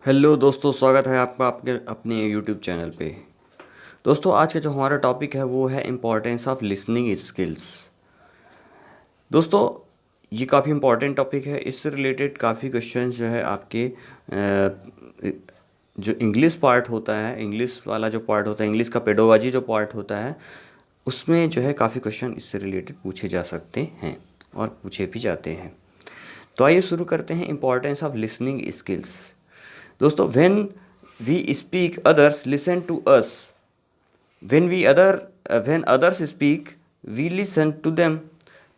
Hello दोस्तों, स्वागत है आपका आपके अपने यूट्यूब चैनल पे। दोस्तों, आज का जो हमारा टॉपिक है वो है इम्पोर्टेंस ऑफ लिसनिंग स्किल्स। दोस्तों, ये काफ़ी इम्पोर्टेंट टॉपिक है। इससे रिलेटेड काफ़ी क्वेश्चन जो है आपके जो इंग्लिश पार्ट होता है, इंग्लिश वाला जो पार्ट होता है, इंग्लिश का पेडोलॉजी जो पार्ट होता है, उसमें जो है काफ़ी क्वेश्चन इससे रिलेटेड पूछे जा सकते हैं और पूछे भी जाते हैं। तो आइए शुरू करते हैं इम्पोर्टेंस ऑफ लिसनिंग स्किल्स। दोस्तों, when we speak others listen to us. When others speak we listen to them.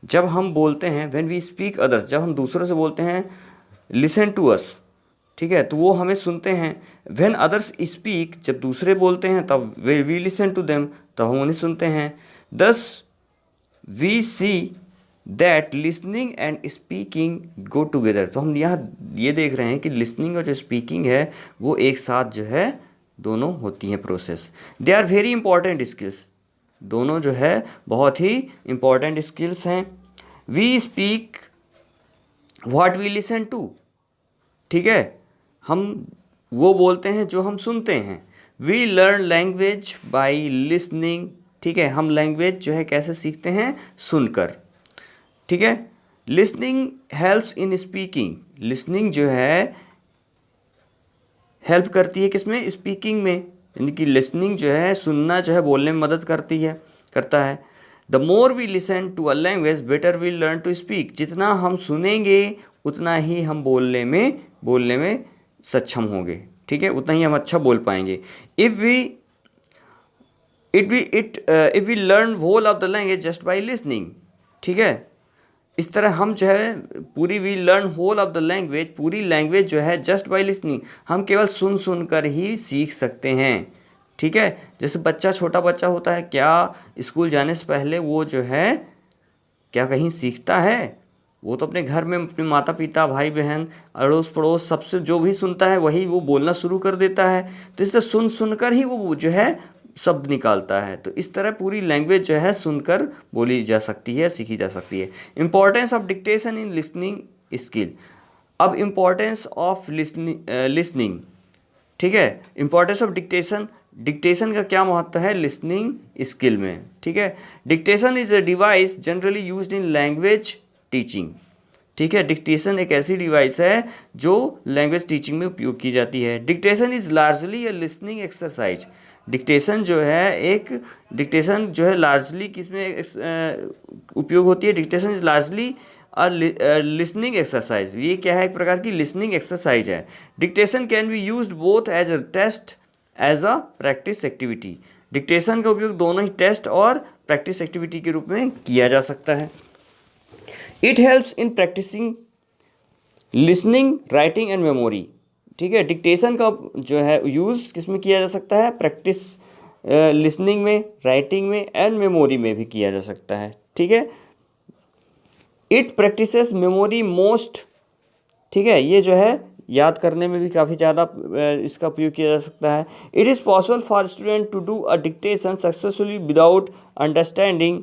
जब हम बोलते हैं, व्हेन वी स्पीक अदर्स, जब हम दूसरों से बोलते हैं, लिसन टू अस, ठीक है, तो वो हमें सुनते हैं। व्हेन अदर्स स्पीक, जब दूसरे बोलते हैं तब वी लिसन टू देम, तब हम उन्हें सुनते हैं। Thus we see that listening and speaking go together. तो हम यहाँ ये देख रहे हैं कि लिसनिंग और जो स्पीकिंग है वो एक साथ जो है दोनों होती हैं process. They are very important skills. दोनों जो है बहुत ही इंपॉर्टेंट स्किल्स हैं। We speak what we listen to, ठीक है, हम वो बोलते हैं जो हम सुनते हैं। We learn language by listening, ठीक है, हम लैंग्वेज जो है कैसे सीखते हैं, सुनकर, ठीक है। Listening helps in speaking, listening जो है हेल्प करती है किसमें, स्पीकिंग में, यानी कि लिसनिंग जो है सुनना जो है बोलने में मदद करता है। The more we listen to a language better we learn to speak. जितना हम सुनेंगे उतना ही हम बोलने में सक्षम होंगे, ठीक है, उतना ही हम अच्छा बोल पाएंगे। If we learn whole of the language just by listening, ठीक है, इस तरह हम जो है पूरी we learn whole of the language, पूरी लैंग्वेज जो है जस्ट बाई लिसनिंग, हम केवल सुन कर ही सीख सकते हैं, ठीक है। जैसे बच्चा, छोटा बच्चा होता है, क्या स्कूल जाने से पहले वो जो है क्या कहीं सीखता है? वो तो अपने घर में अपने माता पिता, भाई बहन, अड़ोस पड़ोस सबसे जो भी सुनता है वही वो बोलना शुरू कर देता है। तो इससे सुन कर ही वो जो है शब्द निकालता है। तो इस तरह पूरी लैंग्वेज जो है सुनकर बोली जा सकती है, सीखी जा सकती है। Importance of dictation in listening skill. अब इंपॉर्टेंस ऑफ लिसनिंग, ठीक है, इंपॉर्टेंस ऑफ डिक्टेशन, डिक्टेशन का क्या महत्व है लिसनिंग स्किल में, ठीक है। Dictation is a device generally used in language teaching, ठीक है। डिक्टेशन एक ऐसी डिवाइस है जो लैंग्वेज टीचिंग में उपयोग की जाती है। Dictation is largely a listening exercise. Dictation जो है लार्जली किसमें उपयोग होती है, dictation is largely listening exercise. ये क्या है, एक प्रकार की लिसनिंग एक्सरसाइज है। Dictation can be used both as a test as a practice activity. Dictation का उपयोग दोनों ही टेस्ट और प्रैक्टिस एक्टिविटी के रूप में किया जा सकता है। It helps in practising listening, writing and memory, ठीक है। डिक्टेशन का जो है यूज़ किस में किया जा सकता है, प्रैक्टिस लिसनिंग में, राइटिंग में एंड मेमोरी में भी किया जा सकता है, ठीक है। इट प्रैक्टिसेस मेमोरी मोस्ट, ठीक है, ये जो है याद करने में भी काफ़ी ज़्यादा इसका उपयोग किया जा सकता है। It is possible for student to do a dictation successfully without understanding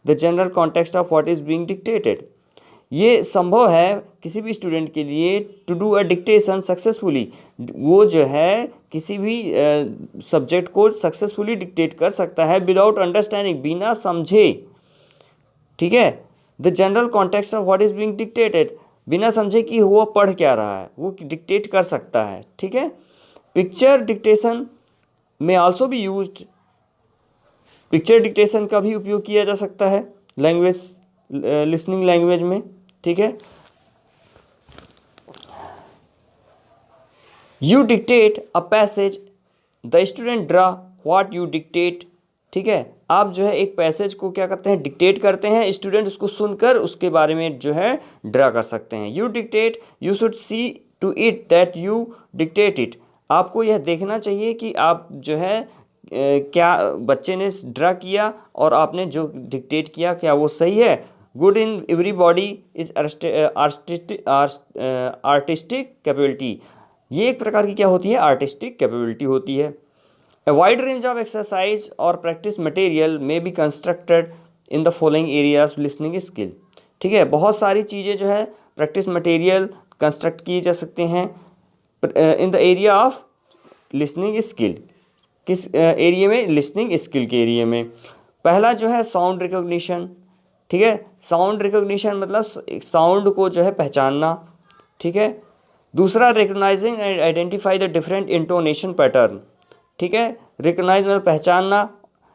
the general context of what is being dictated. ये संभव है किसी भी स्टूडेंट के लिए to do a dictation successfully, वो जो है किसी भी सब्जेक्ट को सक्सेसफुली डिक्टेट कर सकता है विदाउट अंडरस्टैंडिंग, बिना समझे, ठीक है, the general context of what is being dictated, बिना समझे कि वो पढ़ क्या रहा है, वो डिक्टेट कर सकता है, ठीक है। पिक्चर डिक्टेशन में आल्सो भी यूज्ड, पिक्चर डिक्टेशन का भी उपयोग किया जा सकता है लैंग्वेज लिसनिंग लैंग्वेज में, ठीक है। You dictate a passage, the student draw what you dictate, ठीक है, आप जो है एक पैसेज को क्या करते हैं, डिक्टेट करते हैं, स्टूडेंट उसको सुनकर उसके बारे में जो है ड्रा कर सकते हैं। You dictate, you should see to it that you dictate it, आपको यह देखना चाहिए कि आप जो है क्या बच्चे ने ड्रा किया और आपने जो डिक्टेट किया क्या वो सही है। Good in everybody is artistic capability, ये एक प्रकार की क्या होती है, आर्टिस्टिक कैपेबिलिटी होती है। A wide range of exercise or practice material may be constructed in the following areas listening skill, ठीक है, बहुत सारी चीज़ें जो है प्रैक्टिस मटेरियल कंस्ट्रक्ट किए जा सकते हैं in the area of listening skill, किस एरिया में? लिसनिंग स्किल के एरिया में। पहला जो है साउंड रिकॉग्निशन, ठीक है, साउंड रिकॉग्निशन मतलब साउंड को जो है पहचानना, ठीक है। दूसरा recognising and identify the different intonation pattern, ठीक है, रिकॉग्नाइज मतलब पहचानना,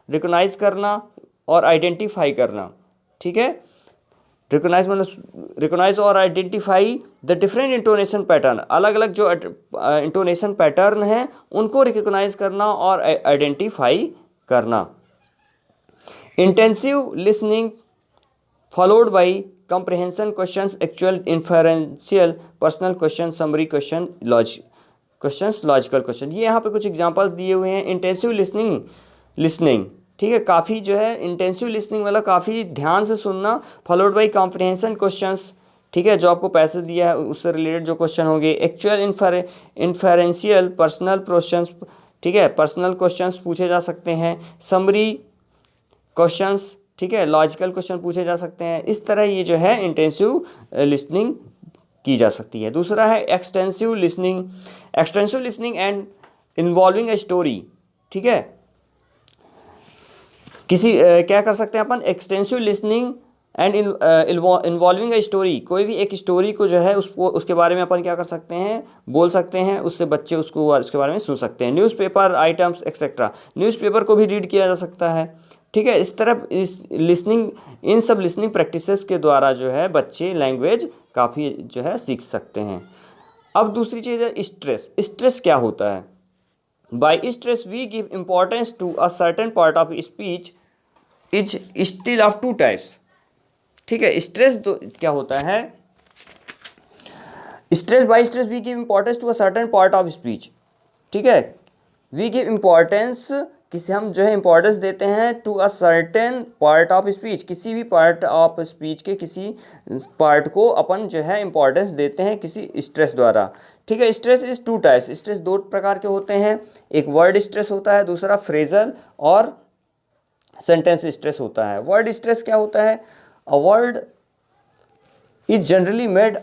रिकॉग्नाइज करना और आइडेंटिफाई करना, ठीक है। रिकॉग्नाइज मतलब रिकॉग्नाइज और identify the different intonation pattern, अलग अलग जो इंटोनेशन पैटर्न हैं उनको रिकॉग्नाइज करना और आइडेंटिफाई करना। Intensive listening followed by comprehension questions, actual inferential personal question, summary question, logical question. ये यहाँ पे कुछ एग्जांपल्स दिए हुए हैं। इंटेंसिव लिसनिंग, ठीक है, काफ़ी जो है इंटेंसिव लिसनिंग मतलब काफ़ी ध्यान से सुनना, फॉलोड बाई कॉम्प्रिहेंशन क्वेश्चंस, ठीक है, जो आपको पैसेज दिया है उससे रिलेटेड जो क्वेश्चन होंगे। एक्चुअल इन्फेरेंशियल पर्सनल क्वेश्चंस, ठीक है, पर्सनल क्वेश्चंस पूछे जा सकते हैं। समरी क्वेश्चंस, ठीक है, लॉजिकल क्वेश्चन पूछे जा सकते हैं। इस तरह ये जो है इंटेंसिव लिसनिंग की जा सकती है। दूसरा है extensive listening and involving a story, ठीक है। क्या कर सकते हैं अपन? Extensive listening and involving a story, कोई भी एक स्टोरी को जो है उसके बारे में अपन क्या कर सकते हैं? बोल सकते हैं, उससे बच्चे उसके बारे में सुन सकते हैं। न्यूज़पेपर आइटम्स एक्सेट्रा, न्यूज़पेपर को भी रीड किया जा सकता है, ठीक है। इस तरह इन सब लिसनिंग प्रैक्टिसेस के द्वारा जो है बच्चे लैंग्वेज काफ़ी जो है सीख सकते हैं। अब दूसरी चीज़ है स्ट्रेस क्या होता है? By stress we give importance to a certain part of speech is still of two types, ठीक है। स्ट्रेस क्या होता है? By stress we give importance to a certain part of speech, ठीक है। वी गिव इम्पोर्टेंस, किसी हम जो है इम्पोर्टेंस देते हैं to a certain part of speech, किसी भी पार्ट ऑफ स्पीच के किसी पार्ट को अपन जो है इम्पोर्टेंस देते हैं किसी स्ट्रेस द्वारा, ठीक है। Stress is two types, stress दो प्रकार के होते हैं। एक वर्ड स्ट्रेस होता है, दूसरा फ्रेजल और सेंटेंस स्ट्रेस होता है। वर्ड स्ट्रेस क्या होता है? A word is generally made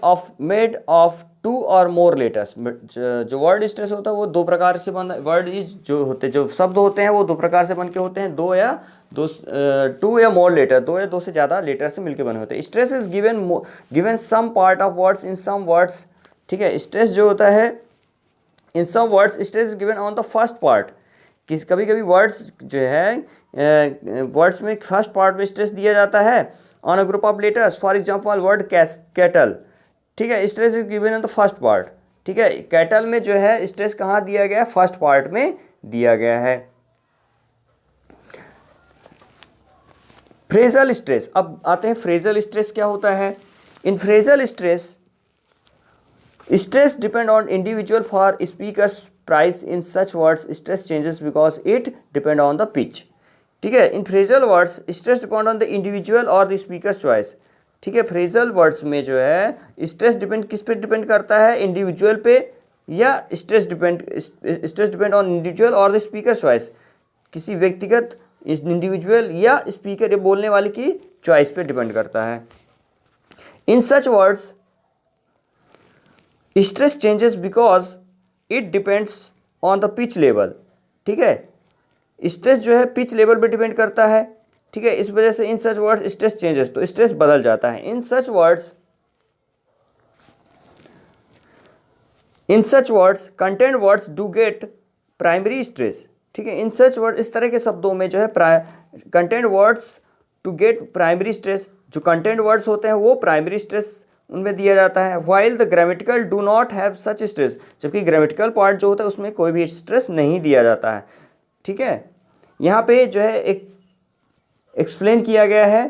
of two और मोर लेटर्स। जो वर्ड स्ट्रेस होता है वो दो प्रकार से बन, वर्ड इज जो शब्द होते हैं वो दो प्रकार से बन के होते हैं, टू या मोर लेटर, दो या दो से ज़्यादा लेटर से मिलकर बने होते हैं। Stress is given some part of words in some words, ठीक है। स्ट्रेस जो होता है in some words, stress is given on the first part, कभी कभी वर्ड्स जो है वर्ड्स में फर्स्ट पार्ट में स्ट्रेस दिया जाता है on a group of letters, for example word cattle, ठीक है, stress is given in the first part, ठीक है। कैटल में जो है स्ट्रेस कहाँ दिया गया है? फर्स्ट पार्ट में दिया गया है। फ्रेजल स्ट्रेस, अब आते हैं फ्रेजल स्ट्रेस क्या होता है। In phrasal stress depend on individual for speakers price in such words stress changes because it depend on the pitch, ठीक है। In phrasal words stress depend on the individual और the speaker's choice, ठीक है। Phrasal words में जो है stress depend किस पे डिपेंड करता है? इंडिविजुअल पे, या स्ट्रेस डिपेंड ऑन इंडिविजुअल और द स्पीकर चॉइस, किसी व्यक्तिगत इंडिविजुअल या स्पीकर बोलने वाले की चॉइस पे डिपेंड करता है। In such words stress changes because it depends on the pitch level, ठीक है। स्ट्रेस जो है पिच लेवल पे डिपेंड करता है, ठीक है। इस वजह से in such words stress changes, तो स्ट्रेस बदल जाता है। In such words content words do get primary stress, ठीक है। इन सच वर्ड, इस तरह के शब्दों में जो है content words to get primary stress, जो कंटेंट वर्ड्स होते हैं वो प्राइमरी स्ट्रेस उनमें दिया जाता है। While the grammatical do not have such stress, जबकि ग्रामेटिकल पार्ट जो होता है उसमें कोई भी स्ट्रेस नहीं दिया जाता है, ठीक है। यहाँ पे जो है एक एक्सप्लेन किया गया है,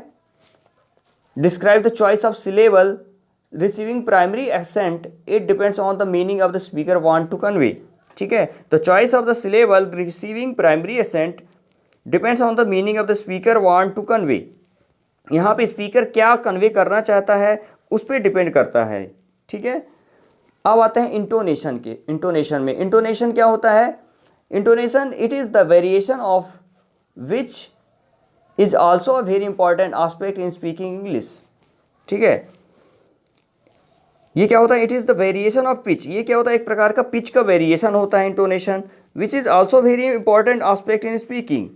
describe the choice of syllable receiving primary accent, it depends on the meaning of the speaker want to convey, ठीक है। The choice of the syllable receiving primary accent depends on the meaning of the speaker want to convey, यहाँ पे speaker क्या convey करना चाहता है उस पर डिपेंड करता है, ठीक है। अब आते हैं इंटोनेशन में इंटोनेशन क्या होता है? Intonation it is the variation of which is also a very important aspect in speaking English, ठीक है। ये क्या होता है, it is the variation of pitch, ये क्या होता है, एक प्रकार का पिच का वेरिएशन होता है, intonation, which is also very important aspect in speaking.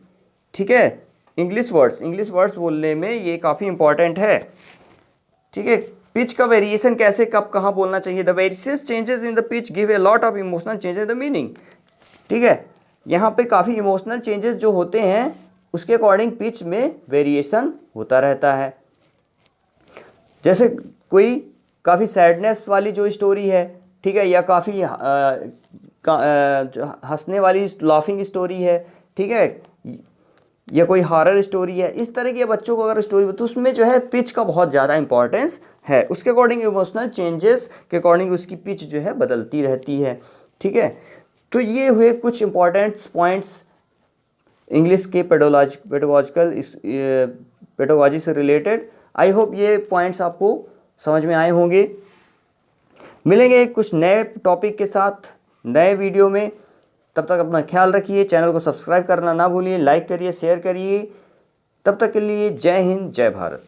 ठीक है, इंग्लिश वर्ड्स बोलने में ये काफ़ी इंपॉर्टेंट है। ठीक है, पिच का वेरिएशन कैसे कब कहाँ बोलना चाहिए, the various changes in the pitch give a lot of emotional changes in the meaning. ठीक है, यहाँ पे काफ़ी इमोशनल चेंजेस जो होते हैं उसके अकॉर्डिंग पिच में वेरिएशन होता रहता है। जैसे कोई काफ़ी सैडनेस वाली जो स्टोरी है, ठीक है, या काफ़ी हंसने वाली लाफिंग स्टोरी है, ठीक है, या कोई हॉरर स्टोरी है, इस तरह की बच्चों को अगर स्टोरी तो उसमें जो है पिच का बहुत ज़्यादा इंपॉर्टेंस है, उसके अकॉर्डिंग इमोशनल चेंजेस के अकॉर्डिंग उसकी पिच जो है बदलती रहती है। ठीक है, तो ये हुए कुछ इंपॉर्टेंट पॉइंट्स इंग्लिश के पेडोलॉजी से रिलेटेड। आई होप ये पॉइंट्स आपको समझ में आए होंगे। मिलेंगे कुछ नए टॉपिक के साथ नए वीडियो में, तब तक अपना ख्याल रखिए, चैनल को सब्सक्राइब करना ना भूलिए, लाइक करिए, शेयर करिए। तब तक के लिए जय हिंद, जय भारत।